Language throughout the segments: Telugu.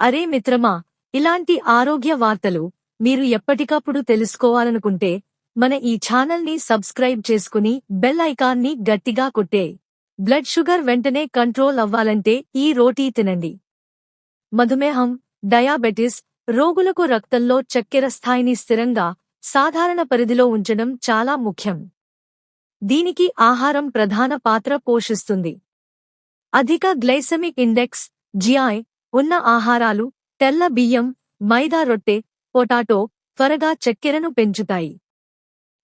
అరే మిత్రమా, ఇలాంటి ఆరోగ్య వార్తలు మీరు ఎప్పటికప్పుడు తెలుసుకోవాలనుకుంటే మన ఈ ఛానల్ని సబ్స్క్రైబ్ చేసుకుని బెల్ ఐకాన్ని గట్టిగా కొట్టే. బ్లడ్ షుగర్ వెంటనే కంట్రోల్ అవ్వాలంటే ఈ రోటీ తినండి. మధుమేహం, డయాబెటిస్ రోగులకు రక్తంలో చక్కెర స్థాయిని స్థిరంగా, సాధారణ పరిధిలో ఉంచడం చాలా ముఖ్యం. దీనికి ఆహారం ప్రధాన పాత్ర పోషిస్తుంది. అధిక గ్లైసెమిక్ ఇండెక్స్ జిఐ ఉన్న ఆహారాలు తెల్ల బియ్యం, మైదా రొట్టె, పొటాటో త్వరగా చక్కెరను పెంచుతాయి.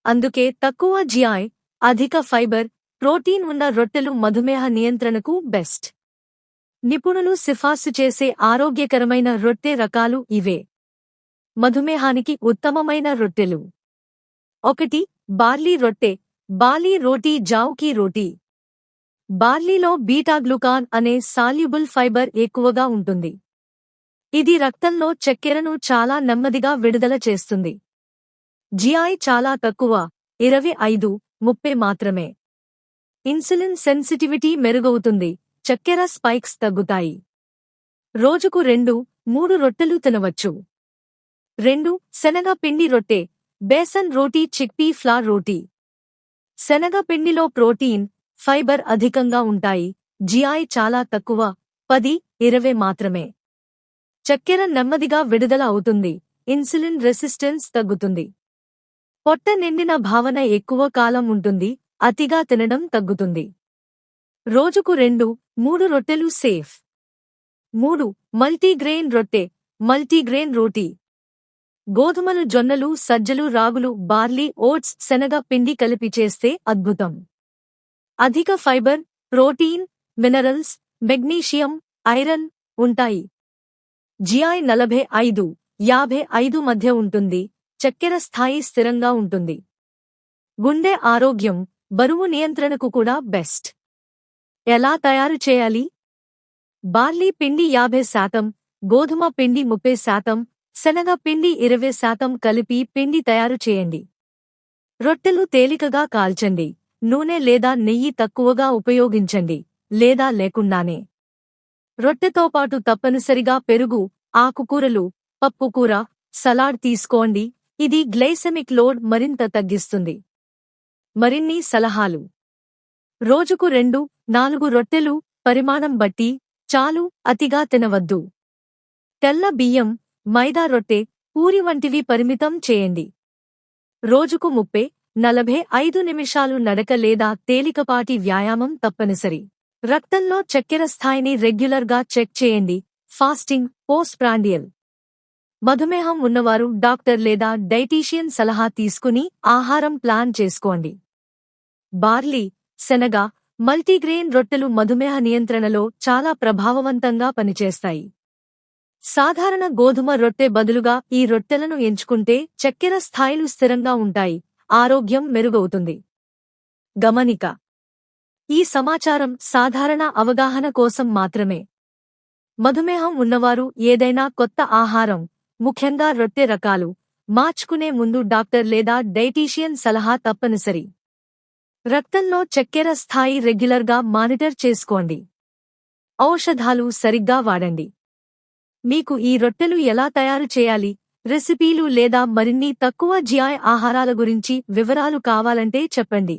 అందుకే తక్కువ జిఐ, అధిక ఫైబర్, ప్రోటీన్ ఉన్న రొట్టెలు మధుమేహ నియంత్రణకు బెస్ట్. నిపుణులు సిఫార్సు చేసే ఆరోగ్యకరమైన రొట్టె రకాలు ఇవే. మధుమేహానికి ఉత్తమమైన రొట్టెలు: 1. బార్లీ రొట్టె, బార్లీ రోటీ, జావ్ కీ రోటీ. బార్లీలో బీటాగ్లూకాన్ అనే సాల్యుబుల్ ఫైబర్ ఎక్కువగా ఉంటుంది. ఇది రక్తంలో చక్కెరను చాలా నెమ్మదిగా విడుదల చేస్తుంది. జిఐ చాలా తక్కువ, 25-30 మాత్రమే. ఇన్సులిన్ సెన్సిటివిటీ మెరుగవుతుంది, చక్కెర స్పైక్స్ తగ్గుతాయి. రోజుకు 2-3 రొట్టెలు తినవచ్చు. 2. శనగ పిండి రొట్టె, బేసన్ రోటీ, చిక్పీ ఫ్లార్ రోటీ. శనగ పిండిలో ప్రోటీన్, ఫైబర్ అధికంగా ఉంటాయి. జిఐ చాలా తక్కువ, 10-20 మాత్రమే. చక్కెర నెమ్మదిగా విడుదల అవుతుంది, ఇన్సులిన్ రెసిస్టెన్స్ తగ్గుతుంది. పొట్ట నిండిన భావన ఎక్కువ కాలం ఉంటుంది, అతిగా తినడం తగ్గుతుంది. రోజుకు 2-3 రొట్టెలు సేఫ్. 3. మల్టీగ్రెయిన్ రొట్టె, మల్టీగ్రెయిన్ రోటీ. గోధుమలు, జొన్నలు, సజ్జలు, రాగులు, బార్లీ, ఓట్స్, శనగ పిండి కలిపి చేస్తే అద్భుతం. అధిక fibre, protein, minerals, magnesium, iron ఉంటాయి. జిఐ 45-55 మధ్య ఉంటుంది, చక్కెర స్థాయి స్థిరంగా ఉంటుంది. గుండె ఆరోగ్యం, బరువు నియంత్రణకు కూడా బెస్ట్. ఎలా తయారు చేయాలి? బార్లీ పిండి 50%, గోధుమ పిండి 30%, శనగ పిండి 20% కలిపి పిండి తయారు చేయండి. రొట్టెలు తేలికగా కాల్చండి, నూనె లేదా నెయ్యి తక్కువగా ఉపయోగించండి, లేదా లేకుండానే. రొట్టెతో పాటు తప్పనిసరిగా పెరుగు, ఆకుకూరలు, పప్పుకూర, సలాడ్ తీసుకోండి. ఇది గ్లైసెమిక్ లోడ్ మరింత తగ్గిస్తుంది. మరిన్ని సలహాలు: రోజుకు 2-4 రొట్టెలు, పరిమాణం బట్టి చాలు, అతిగా తినవద్దు. తెల్ల బియ్యం, మైదా రొట్టె, పూరి వంటివి పరిమితం చేయండి. రోజుకు 30-45 నిమిషాలు నడక లేదా తేలికపాటి వ్యాయామం తప్పనిసరి. రక్తంలో చక్కెర స్థాయిని రెగ్యులర్గా చెక్ చేయండి. Fasting, post prandial. మధుమేహం ఉన్నవారు డాక్టర్ లేదా డైటీషియన్ సలహా తీసుకుని ఆహారం ప్లాన్ చేసుకోండి. బార్లీ, శనగ, మల్టీగ్రెయిన్ రొట్టెలు మధుమేహ నియంత్రణలో చాలా ప్రభావవంతంగా పనిచేస్తాయి. సాధారణ గోధుమ రొట్టె బదులుగా ఈ రొట్టెలను ఎంచుకుంటే చక్కెర స్థాయిలు స్థిరంగా ఉంటాయి, ఆరోగ్యం మెరుగవుతుంది. గమనిక: ఈ సమాచారం సాధారణ అవగాహన కోసం మాత్రమే. మధుమేహం ఉన్నవారు ఏదైనా కొత్త ఆహారం, ముఖ్యంగా రొట్టె రకాలు, మార్చుకునే ముందు డాక్టర్ లేదా డైటీషియన్ సలహా తప్పనిసరి. రక్తంలో చక్కెర స్థాయి రెగ్యులర్గా మానిటర్ చేసుకోండి. ఔషధాలు సరిగ్గా వాడండి. మీకు ఈ రొట్టెలు ఎలా తయారు చేయాలి, రెసిపీలు లేదా మరిన్ని తక్కువ జిఐ ఆహారాల గురించి వివరాలు కావాలంటే చెప్పండి.